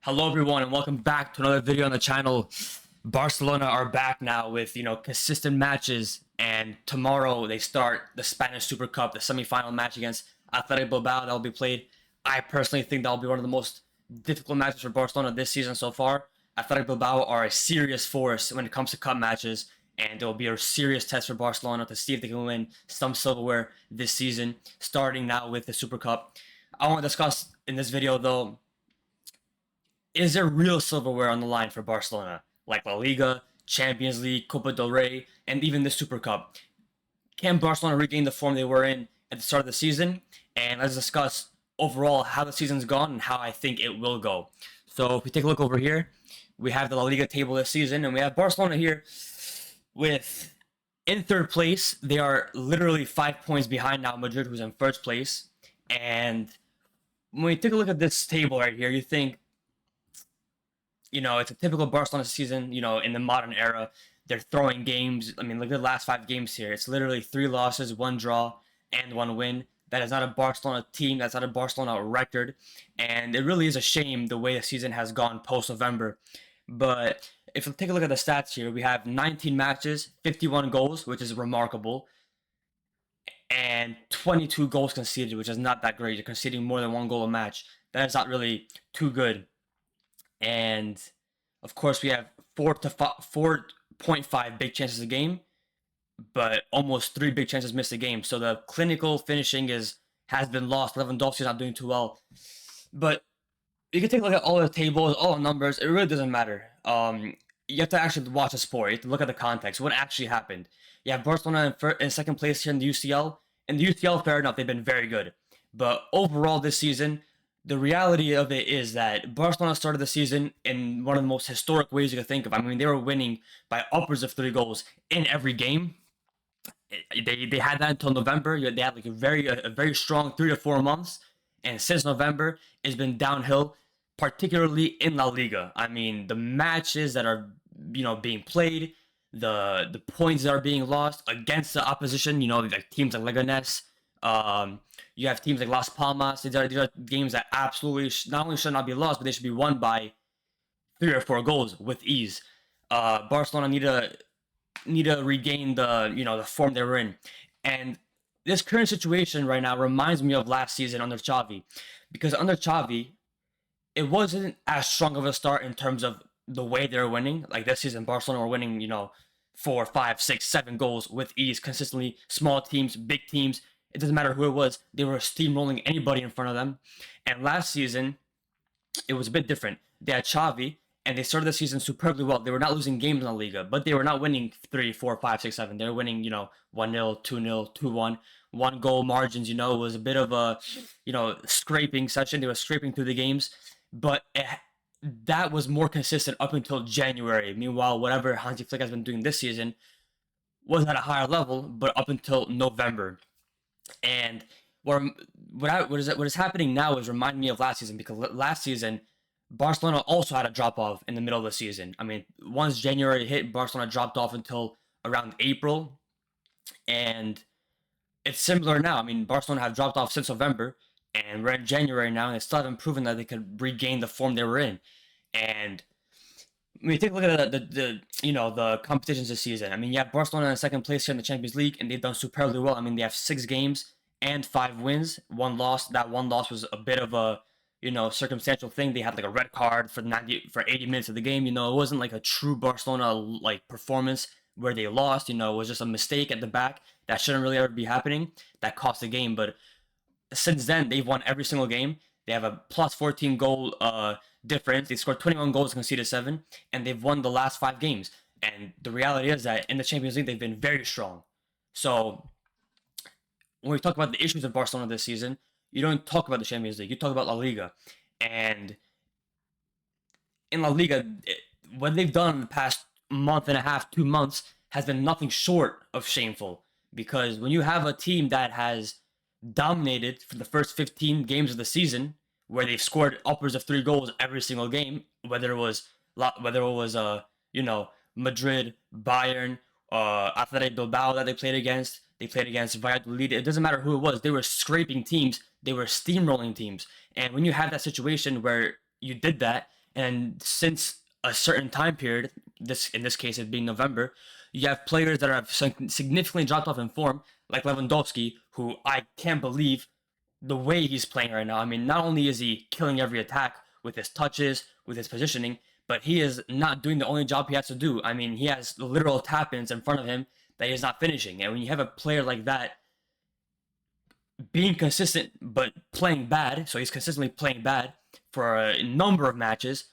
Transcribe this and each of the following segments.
Hello everyone and welcome back to another video on the channel. Barcelona are back now with, consistent matches, and tomorrow they start the Spanish Super Cup, the semi-final match against Athletic Bilbao that will be played. I personally think that will be one of the most difficult matches for Barcelona this season so far. Athletic Bilbao are a serious force when it comes to cup matches, and it will be a serious test for Barcelona to see if they can win some silverware this season, starting now with the Super Cup. I want to discuss in this video though, is there real silverware on the line for Barcelona, like La Liga, Champions League, Copa del Rey, and even the Super Cup? Can Barcelona regain the form they were in at the start of the season? And let's discuss overall how the season's gone and how I think it will go. So if we take a look over here, we have the La Liga table this season, and we have Barcelona here with, in third place. They are literally 5 points behind now Madrid, who's in first place. And when you take a look at this table right here, you think, it's a typical Barcelona season, in the modern era. They're throwing games. I mean, look at the last 5 games here. It's literally 3 losses, 1 draw, and 1 win. That is not a Barcelona team. That's not a Barcelona record. And it really is a shame the way the season has gone post-November. But if you take a look at the stats here, we have 19 matches, 51 goals, which is remarkable, and 22 goals conceded, which is not that great. You're conceding more than 1 goal a match. That is not really too good. And of course, we have 4.5 big chances a game, but almost 3 big chances missed a game. So the clinical finishing has been lost. Lewandowski's not doing too well. But you can take a look at all the tables, all the numbers. It really doesn't matter. You have to actually watch the sport. You have to look at the context. What actually happened? You have Barcelona in second place here in the UCL. In the UCL, fair enough, they've been very good. But overall this season, the reality of it is that Barcelona started the season in one of the most historic ways you could think of. I mean, they were winning by upwards of 3 goals in every game. They had that until November. They had like a very strong 3 to 4 months, and since November, it's been downhill, particularly in La Liga. I mean, the matches that are being played, the points that are being lost against the opposition. Like teams like Leganes. You have teams like Las Palmas. These are games that absolutely not only should not be lost, but they should be won by 3 or 4 goals with ease. Barcelona need to regain the form they were in, and this current situation right now reminds me of last season under Xavi, because under Xavi, it wasn't as strong of a start in terms of the way they were winning. Like this season, Barcelona were winning 4, 5, 6, 7 goals with ease consistently. Small teams, big teams. It doesn't matter who it was. They were steamrolling anybody in front of them. And last season, it was a bit different. They had Xavi, and they started the season superbly well. They were not losing games in La Liga, but they were not winning 3, 4, 5, 6, 7. They were winning, 1-0, 2-0, 2-1. 1 goal margins, it was a bit of a, scraping session. They were scraping through the games, but that was more consistent up until January. Meanwhile, whatever Hansi Flick has been doing this season was at a higher level, but up until November. And what is happening now is reminding me of last season, because last season Barcelona also had a drop off in the middle of the season. I mean, once January hit, Barcelona dropped off until around April, and it's similar now. I mean, Barcelona have dropped off since November, and we're in January now, and they still haven't proven that they could regain the form they were in. And when you take a look at the competitions this season, I mean, you have Barcelona in second place here in the Champions League, and they've done superbly well. I mean, they have 6 games and 5 wins, 1 loss. That 1 loss was a bit of a, circumstantial thing. They had like a red card for 80 minutes of the game. It wasn't like a true Barcelona like performance where they lost. It was just a mistake at the back that shouldn't really ever be happening that cost the game. But since then, they've won every single game. They have a plus 14 goal difference. They scored 21 goals, conceded 7, and they've won the last 5 games. And the reality is that in the Champions League, they've been very strong. So when we talk about the issues of Barcelona this season, you don't talk about the Champions League. You talk about La Liga. And in La Liga, what they've done in the past month and a half, 2 months, has been nothing short of shameful. Because when you have a team that has dominated for the first 15 games of the season, where they've scored upwards of 3 goals every single game, whether it was Madrid, Bayern, Athletic Bilbao that they played against Valladolid. It doesn't matter who it was. They were scraping teams. They were steamrolling teams. And when you have that situation where you did that, And since a certain time period, this in this case it being November, you have players that have significantly dropped off in form, like Lewandowski, who I can't believe the way he's playing right now. I mean, not only is he killing every attack with his touches, with his positioning, but he is not doing the only job he has to do. I mean, he has literal tap-ins in front of him that he's not finishing. And when you have a player like that being consistent but playing bad, so he's consistently playing bad for a number of matches,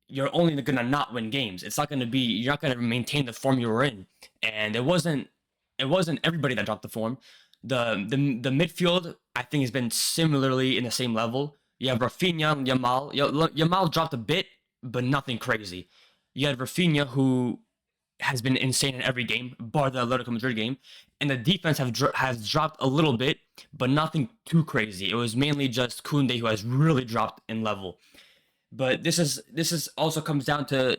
you're only gonna not win games. It's not gonna be you're not gonna maintain the form you were in. And it wasn't everybody that dropped the form. The midfield I think has been similarly in the same level. You have Rafinha and Yamal. Yamal dropped a bit, but nothing crazy. You had Rafinha who has been insane in every game, bar the Atletico Madrid game, and the defense has dropped a little bit, but nothing too crazy. It was mainly just Koundé who has really dropped in level. But this is also comes down to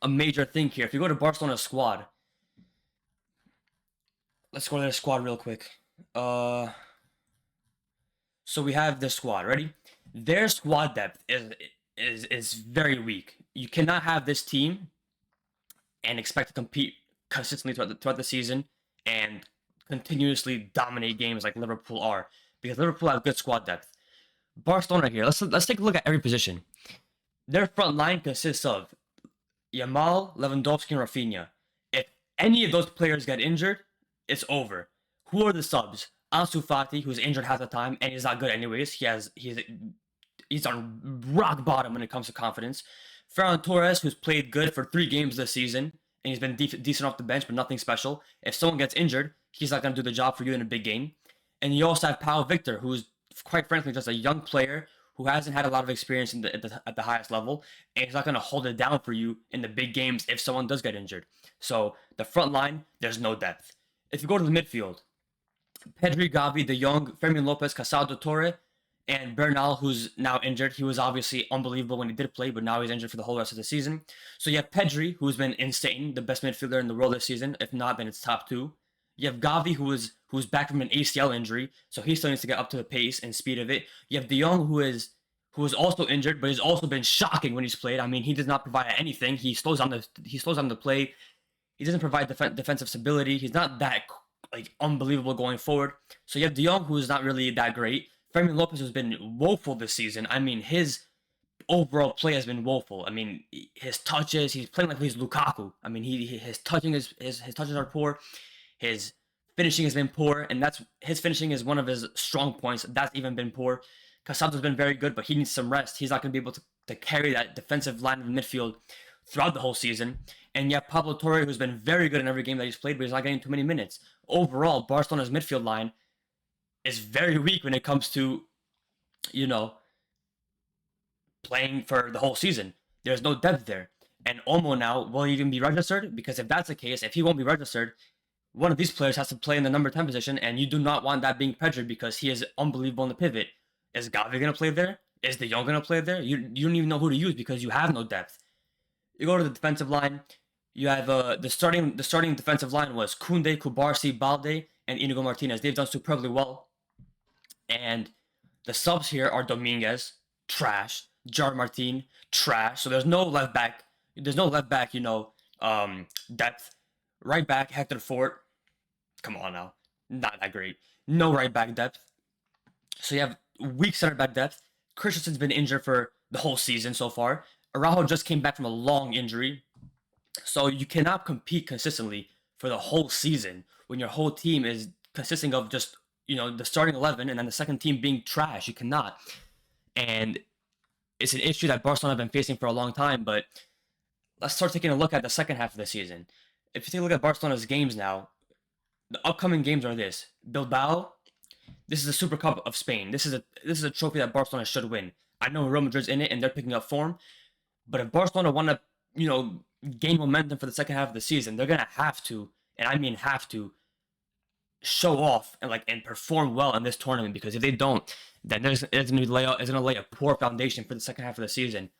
a major thing here. If you go to Barcelona's squad, let's go to their squad real quick. So we have this squad. Ready? Their squad depth is very weak. You cannot have this team and expect to compete consistently throughout the season and continuously dominate games like Liverpool are, because Liverpool have good squad depth. Barcelona here. Let's take a look at every position. Their front line consists of Yamal, Lewandowski, and Rafinha. If any of those players get injured, it's over. Who are the subs? Ansu Fati, who's injured half the time and he's not good anyways. He's on rock bottom when it comes to confidence. Ferran Torres, who's played good for 3 games this season, and he's been decent off the bench, but nothing special. If someone gets injured, he's not going to do the job for you in a big game. And you also have Pau Victor, who's quite frankly just a young player who hasn't had a lot of experience at the highest level, and he's not going to hold it down for you in the big games if someone does get injured. So the front line, there's no depth. If you go to the midfield, Pedri, Gavi, De Jong, Fermin Lopez, Casado, Torre, and Bernal, who's now injured. He was obviously unbelievable when he did play, but now he's injured for the whole rest of the season. So you have Pedri, who's been insane, the best midfielder in the world this season. If not, then it's top 2. You have Gavi, who's back from an ACL injury, so he still needs to get up to the pace and speed of it. You have De Jong, who is also injured, but he's also been shocking when he's played. I mean, he does not provide anything. He slows down the play. He doesn't provide defensive stability. He's not that unbelievable going forward. So you have De Jong, who is not really that great. Fermin Lopez has been woeful this season. I mean, his overall play has been woeful. I mean, his touches, he's playing like he's Lukaku. I mean, his touches are poor. His finishing has been poor, and his finishing is one of his strong points. That's even been poor. Casado's been very good, but he needs some rest. He's not going to be able to carry that defensive line of the midfield throughout the whole season. And you have Pablo Torre, who's been very good in every game that he's played, but he's not getting too many minutes. Overall, Barcelona's midfield line is very weak when it comes to, playing for the whole season. There's no depth there. And Olmo now will even be registered, because if that's the case, if he won't be registered, one of these players has to play in the number 10 position, and you do not want that being Pedri because he is unbelievable in the pivot. Is Gavi going to play there? Is De Jong going to play there? You don't even know who to use because you have no depth. You go to the defensive line, you have the starting defensive line was Koundé, Kubarsi, Balde, and Inigo Martinez. They've done superbly well. And the subs here are Dominguez, trash. Jar Martin, trash. So there's no left back. Depth. Right back, Hector Fort. Come on now. Not that great. No right back depth. So you have weak center back depth. Christensen's been injured for the whole season so far. Araujo just came back from a long injury. So you cannot compete consistently for the whole season when your whole team is consisting of just, the starting 11 and then the second team being trash. You cannot. And it's an issue that Barcelona have been facing for a long time, but let's start taking a look at the second half of the season. If you take a look at Barcelona's games now, the upcoming games are this. Bilbao, this is the Super Cup of Spain. This is a trophy that Barcelona should win. I know Real Madrid's in it and they're picking up form, but if Barcelona want to, gain momentum for the second half of the season, they're gonna have to, and I mean have to, show off and perform well in this tournament, because if they don't, then it's gonna lay a poor foundation for the second half of the season.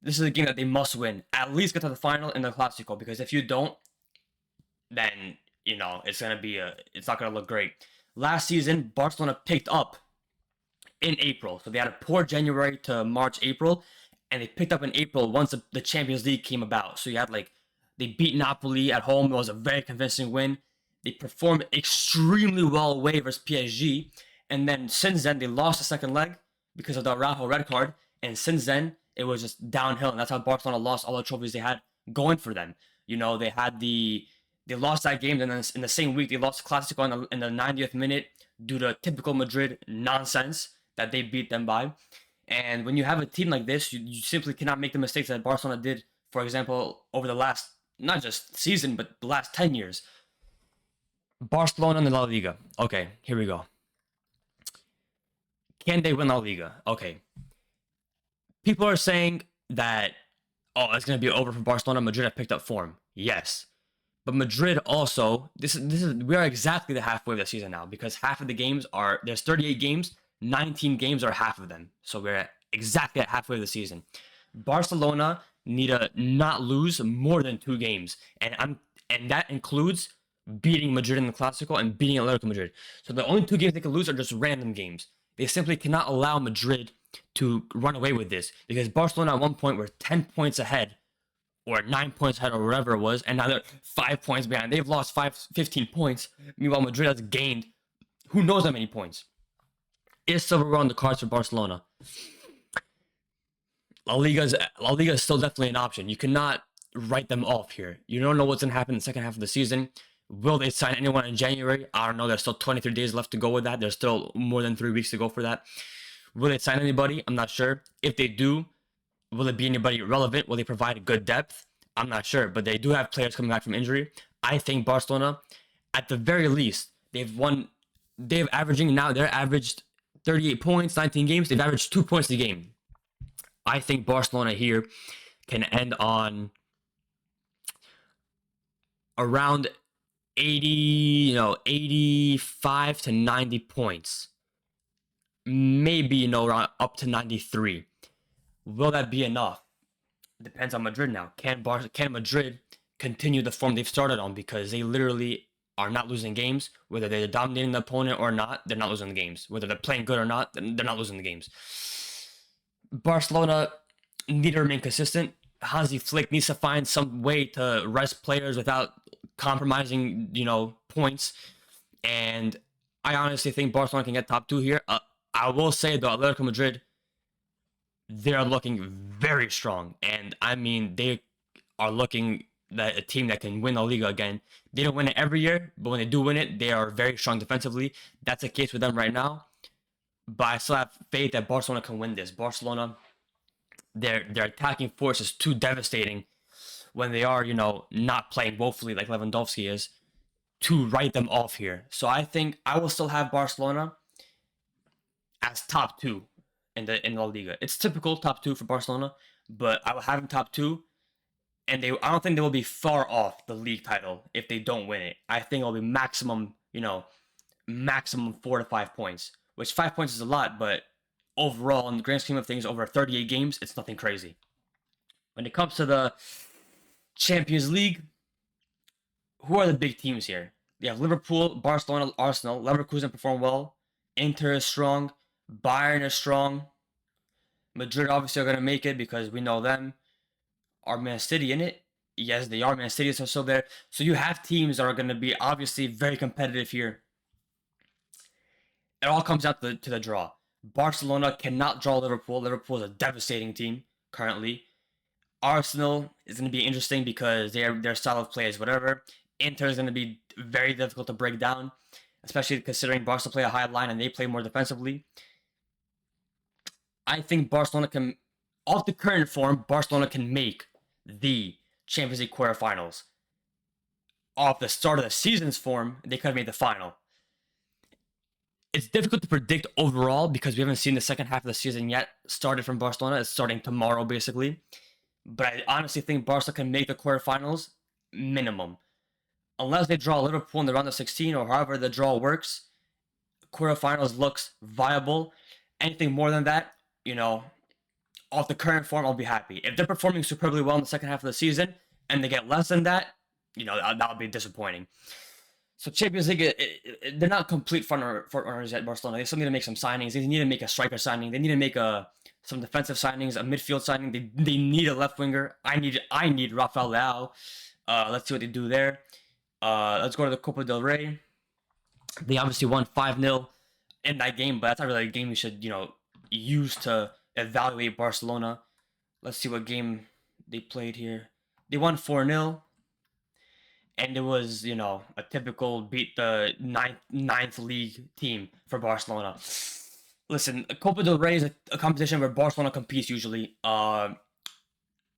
This is a game that they must win. At least get to the final in the Clásico, because if you don't, then it's not gonna look great. Last season, Barcelona picked up in April, so they had a poor January to March, April, and they picked up in April once the Champions League came about. So you had like they beat Napoli at home. It was a very convincing win. They performed extremely well away versus PSG, and then since then they lost the second leg because of the Araujo red card. And since then it was just downhill, and that's how Barcelona lost all the trophies they had going for them. You know, they lost that game, and then in the same week they lost Clasico in the 90th minute due to typical Madrid nonsense that they beat them by. And when you have a team like this, you simply cannot make the mistakes that Barcelona did, for example, over the last, not just season, but the last 10 years. Barcelona and the La Liga. Okay, here we go. Can they win La Liga? Okay. People are saying that, oh, it's going to be over for Barcelona. Madrid have picked up form. Yes. But Madrid also, we are exactly the halfway of the season now, because half of the games there's 38 games, 19 games are half of them. So we're exactly at halfway of the season. Barcelona need to not lose more than 2 games. And that includes beating Madrid in the Clasico and beating Atletico Madrid. So the only 2 games they can lose are just random games. They simply cannot allow Madrid to run away with this, because Barcelona at one point were 10 points ahead or 9 points ahead or whatever it was, and now they're 5 points behind. They've lost 15 points. Meanwhile, Madrid has gained who knows how many points. Is silverware on the cards for Barcelona? La Liga is still definitely an option. You cannot write them off here. You don't know what's going to happen in the second half of the season. Will they sign anyone in January? I don't know. There's still 23 days left to go with that. There's still more than 3 weeks to go for that. Will they sign anybody? I'm not sure. If they do, will it be anybody relevant? Will they provide good depth? I'm not sure. But they do have players coming back from injury. I think Barcelona, at the very least, they're averaged 38 points, 19 games. They've averaged 2 points a game. I think Barcelona here can end on around 85 to 90 points. Maybe, around up to 93. Will that be enough? Depends on Madrid now. Can Madrid continue the form they've started on? Because they literally are not losing games. Whether they're dominating the opponent or not, they're not losing the games. Whether they're playing good or not, they're not losing the games. Barcelona need to remain consistent. Hansi Flick needs to find some way to rest players without compromising, points. And I honestly think Barcelona can get top 2 here. I will say, though, Atletico Madrid, they're looking very strong. And, I mean, they are looking at a team that can win La Liga again. They don't win it every year, but when they do win it, they are very strong defensively. That's the case with them right now. But I still have faith that Barcelona can win this. Barcelona, their attacking force is too devastating when they are, not playing woefully like Lewandowski is, to write them off here. So I think I will still have Barcelona as top 2 in La Liga. It's typical top 2 for Barcelona, but I will have them top 2, and I don't think they will be far off the league title if they don't win it. I think it'll be maximum 4 to 5 points, which 5 points is a lot, but overall, in the grand scheme of things, over 38 games, it's nothing crazy. When it comes to the Champions League, who are the big teams here? You have Liverpool, Barcelona, Arsenal. Leverkusen perform well. Inter is strong. Bayern is strong. Madrid obviously are going to make it because we know them. Are Man City in it? Yes, they are. Man City is still there. So you have teams that are going to be obviously very competitive here. It all comes down to the draw. Barcelona cannot draw Liverpool. Liverpool is a devastating team currently. Arsenal is going to be interesting because their style of play is whatever. Inter is going to be very difficult to break down, especially considering Barca play a high line and they play more defensively. I think Barcelona can, off the current form, Barcelona can make the Champions League quarterfinals. Off the start of the season's form, they could have made the final. It's difficult to predict overall because we haven't seen the second half of the season yet. Started from Barcelona. It's starting tomorrow, basically. But I honestly think Barca can make the quarterfinals minimum. Unless they draw Liverpool in the round of 16 or however the draw works, quarterfinals looks viable. Anything more than that, off the current form, I'll be happy. If they're performing superbly well in the second half of the season and they get less than that, that would be disappointing. So Champions League, they're not complete front runners at Barcelona. They still need to make some signings. They need to make a striker signing. They need to make some defensive signings, a midfield signing. They need a left winger. I need Rafael Leao. Let's see what they do there. Let's go to the Copa del Rey. They obviously won 5-0 in that game, but that's not really a game you should, use to evaluate Barcelona. Let's see what game they played here. They won 4-0, and it was, a typical beat the ninth league team for Barcelona. Listen, Copa del Rey is a competition where Barcelona competes usually. I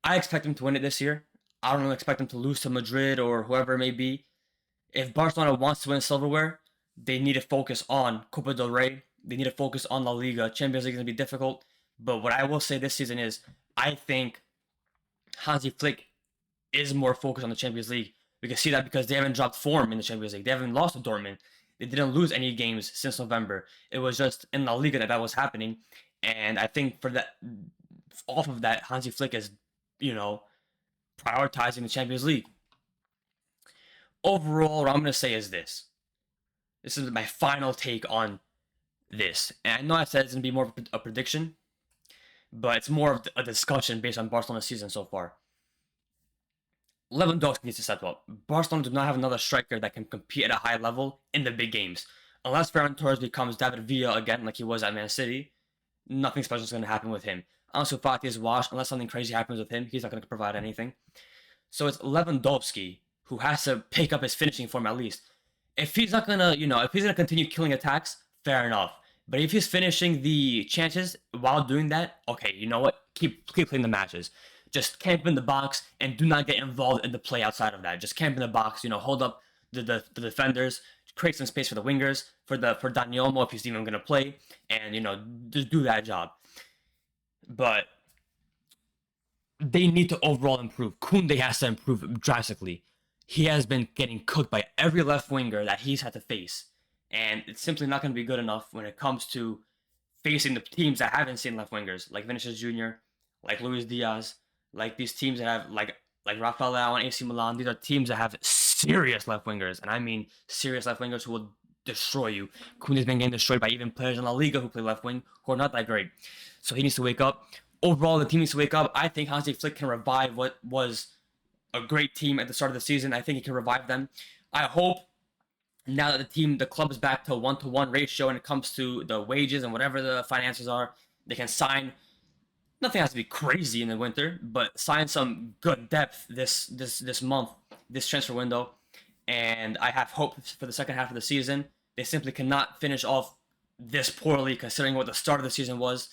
expect them to win it this year. I don't expect them to lose to Madrid or whoever it may be. If Barcelona wants to win silverware, they need to focus on Copa del Rey. They need to focus on La Liga. Champions League is going to be difficult. But what I will say this season is, I think Hansi Flick is more focused on the Champions League. We can see that because they haven't dropped form in the Champions League. They haven't lost to Dortmund. They didn't lose any games since November. It was just in La Liga that was happening. And I think for that, off of that, Hansi Flick is, prioritizing the Champions League. Overall, what I'm going to say is this. This is my final take on this. And I know I said it's going to be more of a prediction, but it's more of a discussion based on Barcelona's season so far. Lewandowski needs to step up. Barcelona do not have another striker that can compete at a high level in the big games. Unless Ferran Torres becomes David Villa again, like he was at Man City, nothing special is going to happen with him. Ansu Fati is washed. Unless something crazy happens with him, he's not going to provide anything. So it's Lewandowski who has to pick up his finishing form at least. If he's not going to, if he's going to continue killing attacks, fair enough. But if he's finishing the chances while doing that, okay, you know what? Keep playing the matches. Just camp in the box and do not get involved in the play outside of that. Just camp in the box, hold up the defenders, create some space for the wingers, for Dani Olmo if he's even going to play, and, just do that job. But they need to overall improve. Koundé has to improve drastically. He has been getting cooked by every left winger that he's had to face. And it's simply not going to be good enough when it comes to facing the teams that haven't seen left wingers, like Vinicius Jr., like Luis Diaz, like these teams that have, like Rafael Leao and AC Milan. These are teams that have serious left wingers. And I mean serious left wingers who will destroy you. Koundé's been getting destroyed by even players in La Liga who play left wing who are not that great. So he needs to wake up. Overall, the team needs to wake up. I think Hansi Flick can revive what was a great team at the start of the season. I think he can revive them. I hope now that the club is back to a 1-to-1 ratio when it comes to the wages and whatever the finances are, they can sign. Nothing has to be crazy in the winter, but sign some good depth this month, this transfer window. And I have hope for the second half of the season. They simply cannot finish off this poorly considering what the start of the season was.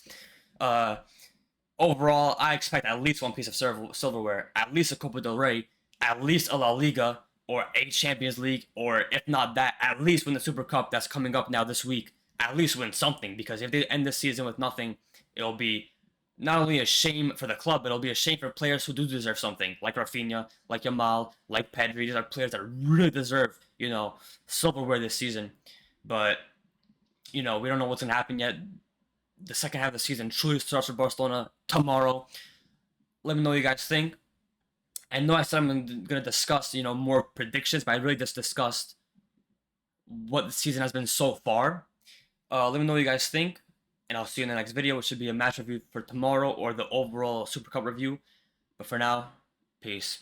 Overall, I expect at least one piece of silverware, at least a Copa del Rey, at least a La Liga, or a Champions League, or if not that, at least win the Super Cup that's coming up now this week. At least win something, because if they end this season with nothing, it'll be not only a shame for the club, but it'll be a shame for players who do deserve something, like Rafinha, like Yamal, like Pedri. These are players that really deserve, silverware this season. But, we don't know what's going to happen yet. The second half of the season truly starts for Barcelona tomorrow. Let me know what you guys think. I know I said I'm going to discuss, more predictions, but I really just discussed what the season has been so far. Let me know what you guys think, and I'll see you in the next video, which should be a match review for tomorrow or the overall Super Cup review. But for now, peace.